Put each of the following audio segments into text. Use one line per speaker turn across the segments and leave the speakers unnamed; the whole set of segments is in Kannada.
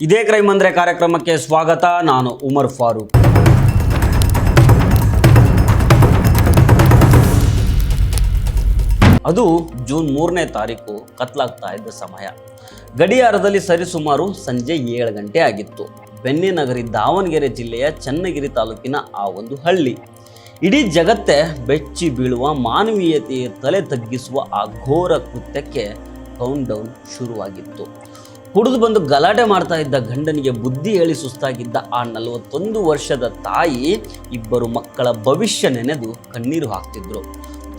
ಇದೇ ಕ್ರೈಮ್ ಅಂದ್ರೆ ಕಾರ್ಯಕ್ರಮಕ್ಕೆ ಸ್ವಾಗತ. ನಾನು ಉಮರ್ ಫಾರೂಕ್. ಅದು ಜೂನ್ 3ನೇ ತಾರೀಕು ಕತ್ಲಾಗ್ತಾ ಇದ್ದ ಸಮಯ. ಗಡಿಯಾರದಲ್ಲಿ ಸರಿಸುಮಾರು ಸಂಜೆ 7 ಗಂಟೆ ಆಗಿತ್ತು. ಬೆನ್ನಿನಗರಿ ದಾವಣಗೆರೆ ಜಿಲ್ಲೆಯ ಚನ್ನಗಿರಿ ತಾಲೂಕಿನ ಆ ಒಂದು ಹಳ್ಳಿ. ಇಡೀ ಜಗತ್ತೇ ಬೆಚ್ಚಿ ಬೀಳುವ, ಮಾನವೀಯತೆಯ ತಲೆ ತಗ್ಗಿಸುವ ಆ ಘೋರ ಕೃತ್ಯಕ್ಕೆ ಕೌಂಟ್ ಡೌನ್ ಶುರುವಾಗಿತ್ತು. ಕುಡಿದು ಬಂದು ಗಲಾಟೆ ಮಾಡ್ತಾ ಇದ್ದ ಗಂಡನಿಗೆ ಬುದ್ಧಿ ಹೇಳಿ ಸುಸ್ತಾಗಿದ್ದ ಆ 41 ವರ್ಷದ ತಾಯಿ ಇಬ್ಬರು ಮಕ್ಕಳ ಭವಿಷ್ಯ ನೆನೆದು ಕಣ್ಣೀರು ಹಾಕ್ತಿದ್ರು.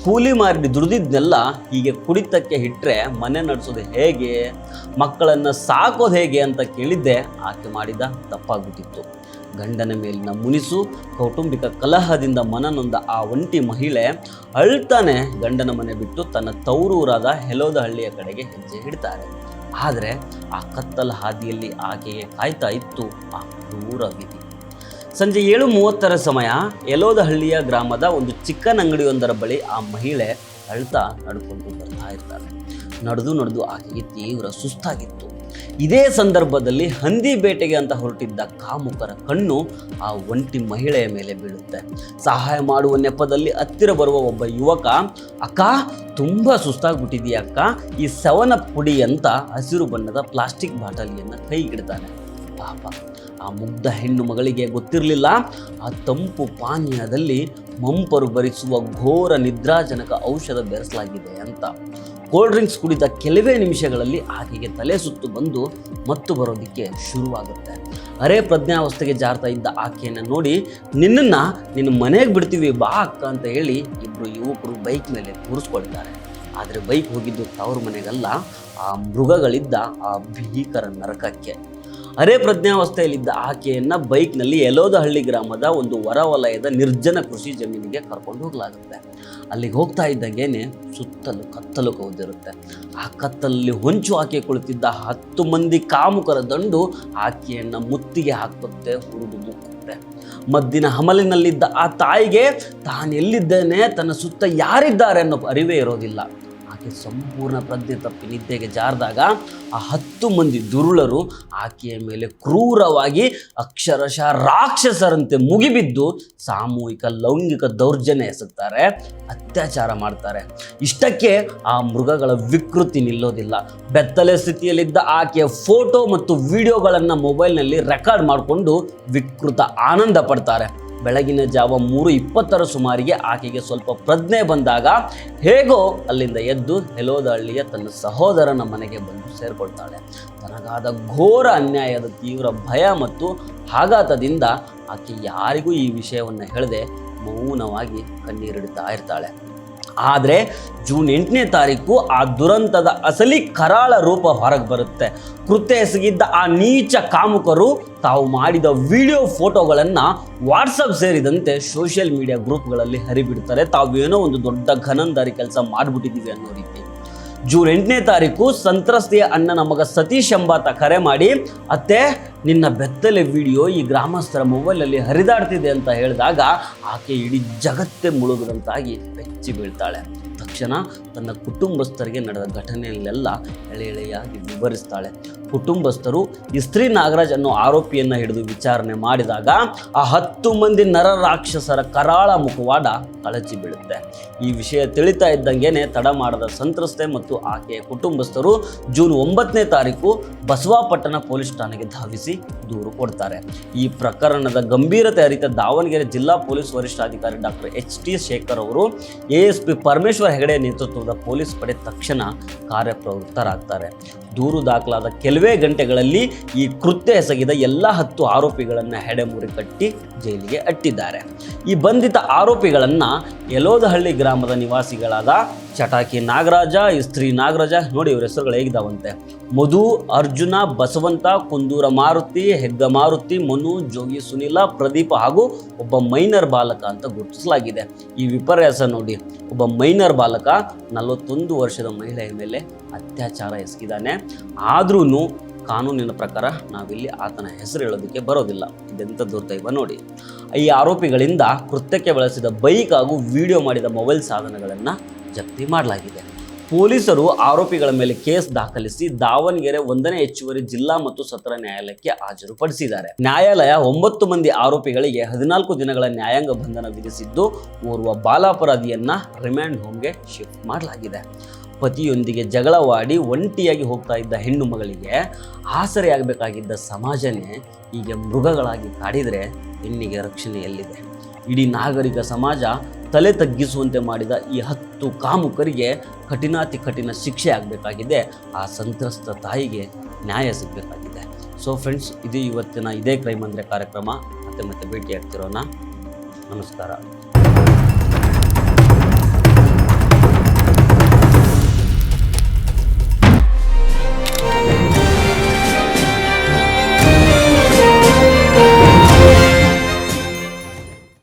ಕೂಲಿ ಮಾರಿ ದುಡಿದಿದ್ನೆಲ್ಲ ಹೀಗೆ ಕುಡಿತಕ್ಕೆ ಇಟ್ಟರೆ ಮನೆ ನಡೆಸೋದು ಹೇಗೆ, ಮಕ್ಕಳನ್ನು ಸಾಕೋದು ಹೇಗೆ ಅಂತ ಕೇಳಿದ್ದೆ ಆಕೆ ಮಾಡಿದ ತಪ್ಪಾಗ್ಬಿಟ್ಟಿತ್ತು. ಗಂಡನ ಮೇಲಿನ ಮುನಿಸು, ಕೌಟುಂಬಿಕ ಕಲಹದಿಂದ ಮನನೊಂದ ಆ ಒಂಟಿ ಮಹಿಳೆ ಅಳ್ತಾನೆ ಗಂಡನ ಮನೆ ಬಿಟ್ಟು ತನ್ನ ತವರೂರಾದ ಹೆಲೋದಹಳ್ಳಿಯ ಕಡೆಗೆ ಹೆಜ್ಜೆ ಇಡ್ತಾರೆ. ಆದರೆ ಆ ಕತ್ತಲ ಹಾದಿಯಲ್ಲಿ ಆಕೆಗೆ ಕಾಯ್ತಾ ಇತ್ತು ಆ ಕ್ರೂರ ವಿಧಿ. ಸಂಜೆ 7:30 ಸಮಯ ಯಲೋದಹಳ್ಳಿಯ ಗ್ರಾಮದ ಒಂದು ಚಿಕ್ಕನ್ ಅಂಗಡಿಯೊಂದರ ಬಳಿ ಆ ಮಹಿಳೆ ಅಳ್ತಾ ನಡ್ಕೊಂಡು ಬರ್ತಾ ಇರ್ತಾಳೆ. ನಡೆದು ಆಕೆಗೆ ತೀವ್ರ ಸುಸ್ತಾಗಿತ್ತು. ಇದೇ ಸಂದರ್ಭದಲ್ಲಿ ಹಂದಿ ಬೇಟೆಗೆ ಅಂತ ಹೊರಟಿದ್ದ ಕಾಮುಕರ ಕಣ್ಣು ಆ ಒಂಟಿ ಮಹಿಳೆಯ ಮೇಲೆ ಬೀಳುತ್ತೆ. ಸಹಾಯ ಮಾಡುವ ನೆಪದಲ್ಲಿ ಹತ್ತಿರ ಬರುವ ಒಬ್ಬ ಯುವಕ, ಅಕ್ಕ ತುಂಬ ಸುಸ್ತಾಗ್ಬಿಟ್ಟಿದೆಯಾ ಅಕ್ಕ, ಈ 7 ಪುಡಿ ಅಂತ ಹಸಿರು ಬಣ್ಣದ ಪ್ಲಾಸ್ಟಿಕ್ ಬಾಟಲಿಯನ್ನು ಕೈಗಿಡ್ತಾನೆ. ಪಾಪ ಆ ಮುಗ್ಧ ಹೆಣ್ಣು ಮಗಳಿಗೆ ಗೊತ್ತಿರಲಿಲ್ಲ ಆ ತಂಪು ಪಾನೀಯದಲ್ಲಿ ಮಂಪರು ಭರಿಸುವ ಘೋರ ನಿದ್ರಾಜನಕ ಔಷಧ ಬೆರೆಸಲಾಗಿದೆ ಅಂತ. ಕೋಲ್ಡ್ ಡ್ರಿಂಕ್ಸ್ ಕುಡಿದ ಕೆಲವೇ ನಿಮಿಷಗಳಲ್ಲಿ ಆಕೆಗೆ ತಲೆ ಸುತ್ತು ಬಂದು ಮತ್ತು ಬರೋದಕ್ಕೆ ಶುರುವಾಗುತ್ತೆ. ಅರೆ ಪ್ರಜ್ಞಾವಸ್ಥೆಗೆ ಜಾರ್ತಾ ಇದ್ದ ಆಕೆಯನ್ನು ನೋಡಿ, ನಿನ್ನ ಮನೆಗೆ ಬಿಡ್ತೀವಿ ಬಾ ಅಕ್ಕ ಅಂತ ಹೇಳಿ ಇಬ್ಬರು ಯುವಕರು ಬೈಕ್ ಮೇಲೆ ಕೂರಿಸ್ಕೊಳ್ತಾರೆ. ಆದರೆ ಬೈಕ್ ಹೋಗಿದ್ದು ತವರು ಮನೆಗಲ್ಲ, ಆ ಮೃಗಗಳಿದ್ದ ಆ ಭೀಕರ ನರಕಕ್ಕೆ. ಅರೆ ಪ್ರಜ್ಞಾವಸ್ಥೆಯಲ್ಲಿದ್ದ ಆಕೆಯನ್ನು ಬೈಕ್ನಲ್ಲಿ ಯಲೋದಹಳ್ಳಿ ಗ್ರಾಮದ ಒಂದು ಹೊರವಲಯದ ನಿರ್ಜನ ಕೃಷಿ ಜಮೀನಿಗೆ ಕರ್ಕೊಂಡು ಹೋಗಲಾಗುತ್ತೆ. ಅಲ್ಲಿಗೆ ಹೋಗ್ತಾ ಇದ್ದಂಗೆನೆ ಸುತ್ತಲೂ ಕತ್ತಲು ಕವಿದಿರುತ್ತೆ. ಆ ಕತ್ತಲಲ್ಲಿ ಹೊಂಚು ಆಕೆ ಕುಳಿತಿದ್ದ 10 ಮಂದಿ ಕಾಮುಕರ ದಂಡು ಆಕೆಯನ್ನು ಮುತ್ತಿಗೆ ಹಾಕುತ್ತೆ, ಹುರಿದು ಮುಕ್ಕುತ್ತೆ. ಮದ್ದಿನ ಹಮಲಿನಲ್ಲಿದ್ದ ಆ ತಾಯಿಗೆ ತಾನೆಲ್ಲಿದ್ದೇನೆ, ತನ್ನ ಸುತ್ತ ಯಾರಿದ್ದಾರೆ ಅನ್ನೋ ಅರಿವೇ ಇರೋದಿಲ್ಲ. ಆಕೆ ಸಂಪೂರ್ಣ ಪ್ರಜ್ಞೆ ತಪ್ಪಿ ನಿದ್ದೆಗೆ ಜಾರಿದಾಗ ಆ 10 ಮಂದಿ ದುರುಳರು ಆಕೆಯ ಮೇಲೆ ಕ್ರೂರವಾಗಿ ಅಕ್ಷರಶಃ ರಾಕ್ಷಸರಂತೆ ಮುಗಿಬಿದ್ದು ಸಾಮೂಹಿಕ ಲೈಂಗಿಕ ದೌರ್ಜನ್ಯ ಎಸಗ್ತಾರೆ, ಅತ್ಯಾಚಾರ ಮಾಡ್ತಾರೆ. ಇಷ್ಟಕ್ಕೆ ಆ ಮೃಗಗಳ ವಿಕೃತಿ ನಿಲ್ಲೋದಿಲ್ಲ. ಬೆತ್ತಲೆ ಸ್ಥಿತಿಯಲ್ಲಿದ್ದ ಆಕೆಯ ಫೋಟೋ ಮತ್ತು ವಿಡಿಯೋಗಳನ್ನು ಮೊಬೈಲ್ನಲ್ಲಿ ರೆಕಾರ್ಡ್ ಮಾಡಿಕೊಂಡು ವಿಕೃತ ಆನಂದ ಪಡ್ತಾರೆ. ಬೆಳಗಿನ ಜಾವ 3:20 ಸುಮಾರಿಗೆ ಆಕೆಗೆ ಸ್ವಲ್ಪ ಪ್ರಜ್ಞೆ ಬಂದಾಗ ಹೇಗೋ ಅಲ್ಲಿಂದ ಎದ್ದು ಹೆಲೋದಹಳ್ಳಿಯ ತನ್ನ ಸಹೋದರನ ಮನೆಗೆ ಬಂದು ಸೇರಿಕೊಳ್ತಾಳೆ. ತನಗಾದ ಘೋರ ಅನ್ಯಾಯದ ತೀವ್ರ ಭಯ ಮತ್ತು ಆಘಾತದಿಂದ ಆಕೆ ಯಾರಿಗೂ ಈ ವಿಷಯವನ್ನು ಹೇಳದೆ ಮೌನವಾಗಿ ಕಣ್ಣೀರಿಡ್ತಾ ಇರ್ತಾಳೆ. ಆದರೆ ಜೂನ್ 8ನೇ ತಾರೀಕು ಆ ದುರಂತದ ಅಸಲಿ ಕರಾಳ ರೂಪ ಹೊರಗೆ ಬರುತ್ತೆ. ಕೃತ್ಯ ಎಸಗಿದ್ದ ಆ ನೀಚ ಕಾಮುಕರು ತಾವು ಮಾಡಿದ ವಿಡಿಯೋ ಫೋಟೋಗಳನ್ನು ವಾಟ್ಸಪ್ ಸೇರಿದಂತೆ ಸೋಷಿಯಲ್ ಮೀಡಿಯಾ ಗ್ರೂಪ್ಗಳಲ್ಲಿ ಹರಿಬಿಡ್ತಾರೆ. ತಾವೇನೋ ಒಂದು ದೊಡ್ಡ ಘನಂದಾರಿ ಕೆಲಸ ಮಾಡಿಬಿಟ್ಟಿದ್ದೀವಿ ಅನ್ನೋ ರೀತಿ. ಜೂನ್ 8ನೇ ತಾರೀಕು ಸಂತ್ರಸ್ತೆಯ ಅಣ್ಣನ ಮಗ ಸತೀಶ್ ಎಂಬಾತ ಕರೆ ಮಾಡಿ, ಅತ್ತೆ ನಿನ್ನ ಬೆತ್ತಲೆ ವಿಡಿಯೋ ಈ ಗ್ರಾಮಸ್ಥರ ಮೊಬೈಲಲ್ಲಿ ಹರಿದಾಡ್ತಿದೆ ಅಂತ ಹೇಳಿದಾಗ ಆಕೆ ಇಡೀ ಜಗತ್ತೇ ಮುಳುಗದಂತಾಗಿ ಬೆಚ್ಚಿ ಬೀಳ್ತಾಳೆ. ತಕ್ಷಣ ತನ್ನ ಕುಟುಂಬಸ್ಥರಿಗೆ ನಡೆದ ಘಟನೆಯಲ್ಲೆಲ್ಲ ಎಳೆಯಾಗಿ ವಿವರಿಸ್ತಾಳೆ. ಕುಟುಂಬಸ್ಥರು ಇಸ್ತ್ರಿ ನಾಗರಾಜ್ ಅನ್ನೋ ಆರೋಪಿಯನ್ನು ಹಿಡಿದು ವಿಚಾರಣೆ ಮಾಡಿದಾಗ ಆ 10 ಮಂದಿ ನರರಾಕ್ಷಸರ ಕರಾಳ ಮುಖವಾಡ ಕಳಚಿ ಬೀಳುತ್ತೆ. ಈ ವಿಷಯ ತಿಳಿತಾ ಇದ್ದಂಗೆನೆ ತಡ ಮಾಡದ ಸಂತ್ರಸ್ತೆ ಮತ್ತು ಆಕೆಯ ಕುಟುಂಬಸ್ಥರು ಜೂನ್ 9ನೇ ತಾರೀಕು ಬಸವಾಪಟ್ಟಣ ಪೊಲೀಸ್ ಠಾಣೆಗೆ ಧಾವಿಸಿ ದೂರು ಕೊಡ್ತಾರೆ. ಈ ಪ್ರಕರಣದ ಗಂಭೀರತೆ ಅರಿತ ದಾವಣಗೆರೆ ಜಿಲ್ಲಾ ಪೊಲೀಸ್ ವರಿಷ್ಠಾಧಿಕಾರಿ ಡಾಕ್ಟರ್ HT ಶೇಖರ್ ಅವರು ASP ಪರಮೇಶ್ವರ್ ಹೆಗಡೆ ನೇತೃತ್ವದ ಪೊಲೀಸ್ ಪಡೆ ತಕ್ಷಣ ಕಾರ್ಯಪ್ರವೃತ್ತರಾಗ್ತಾರೆ. ದೂರು ದಾಖಲಾದ ಕೆಲವೇ ಗಂಟೆಗಳಲ್ಲಿ ಈ ಕೃತ್ಯ ಎಸಗಿದ ಎಲ್ಲ 10 ಆರೋಪಿಗಳನ್ನು ಹೆಡೆಮುರಿ ಕಟ್ಟಿ ಜೈಲಿಗೆ ಅಟ್ಟಿದ್ದಾರೆ. ಈ ಬಂಧಿತ ಆರೋಪಿಗಳನ್ನು ಯಲೋದಹಳ್ಳಿ ಗ್ರಾಮದ ನಿವಾಸಿಗಳಾದ ಚಟಾಕಿ ನಾಗರಾಜ, ಇಸ್ತ್ರಿ ನಾಗರಾಜ, ನೋಡಿ ಇವ್ರ ಹೆಸರುಗಳು ಹೇಗಿದ್ದಾವಂತೆ: ಮಧು, ಅರ್ಜುನ, ಬಸವಂತ, ಕುಂದೂರ ಮಾರುತಿ, ಹೆಗ್ಗ ಮಾರುತಿ, ಮನು, ಜೋಗಿ ಸುನೀಲ, ಪ್ರದೀಪ ಹಾಗೂ ಒಬ್ಬ ಮೈನರ್ ಬಾಲಕ ಅಂತ ಗುರುತಿಸಲಾಗಿದೆ. ಈ ವಿಪರ್ಯಾಸ ನೋಡಿ, ಒಬ್ಬ ಮೈನರ್ ಬಾಲಕ 41 ವರ್ಷದ ಮಹಿಳೆಯ ಮೇಲೆ ಅತ್ಯಾಚಾರ ಎಸಗಿದ್ದಾನೆ. ಆದ್ರೂ ಕಾನೂನಿನ ಪ್ರಕಾರ ನಾವಿಲ್ಲಿ ಆತನ ಹೆಸರು ಹೇಳೋದಕ್ಕೆ ಬರೋದಿಲ್ಲ. ಇದೆಂಥ ದುರ್ದೈವ ನೋಡಿ. ಈ ಆರೋಪಿಗಳಿಂದ ಕೃತ್ಯಕ್ಕೆ ಬಳಸಿದ ಬೈಕ್ ಹಾಗೂ ವಿಡಿಯೋ ಮಾಡಿದ ಮೊಬೈಲ್ ಸಾಧನಗಳನ್ನು ಜಪ್ತಿ ಮಾಡಲಾಗಿದೆ. ಪೊಲೀಸರು ಆರೋಪಿಗಳ ಮೇಲೆ ಕೇಸ್ ದಾಖಲಿಸಿ ದಾವಣಗೆರೆ 1ನೇ ಹೆಚ್ಚುವರಿ ಜಿಲ್ಲಾ ಮತ್ತು ಸತ್ರ ನ್ಯಾಯಾಲಯಕ್ಕೆ ಹಾಜರುಪಡಿಸಿದ್ದಾರೆ. ನ್ಯಾಯಾಲಯ 9 ಮಂದಿ ಆರೋಪಿಗಳಿಗೆ 14 ದಿನಗಳ ನ್ಯಾಯಾಂಗ ಬಂಧನ ವಿಧಿಸಿದ್ದು, ಓರ್ವ ಬಾಲಾಪರಾಧಿಯನ್ನ ರಿಮ್ಯಾಂಡ್ ಹೋಮ್ಗೆ ಶಿಫ್ಟ್ ಮಾಡಲಾಗಿದೆ. ಪತಿಯೊಂದಿಗೆ ಜಗಳವಾಡಿ ಒಂಟಿಯಾಗಿ ಹೋಗ್ತಾ ಇದ್ದ ಹೆಣ್ಣು ಮಗಳಿಗೆ ಆಸರೆಯಾಗಬೇಕಾಗಿದ್ದ ಸಮಾಜನೇ ಹೀಗೆ ಮೃಗಗಳಾಗಿ ಕಾಡಿದರೆ ಹೆಣ್ಣಿಗೆ ರಕ್ಷಣೆ ಎಲ್ಲಿದೆ? ಇಡೀ ನಾಗರಿಕ ಸಮಾಜ ತಲೆ ತಗ್ಗಿಸುವಂತೆ ಮಾಡಿದ ಈ 10 ಕಾಮುಕರಿಗೆ ಕಠಿಣಾತಿ ಕಠಿಣ ಶಿಕ್ಷೆ ಆಗಬೇಕಾಗಿದೆ. ಆ ಸಂತ್ರಸ್ತ ತಾಯಿಗೆ ನ್ಯಾಯ ಸಿಗಬೇಕಾಗಿದೆ. ಸೊ ಫ್ರೆಂಡ್ಸ್, ಇದು ಇವತ್ತಿನ ಇದೇ ಕ್ರೈಮ್ ಅಂದರೆ ಕಾರ್ಯಕ್ರಮ. ಮತ್ತೆ ಭೇಟಿ ಆಗ್ತಿರೋಣ. ನಮಸ್ಕಾರ.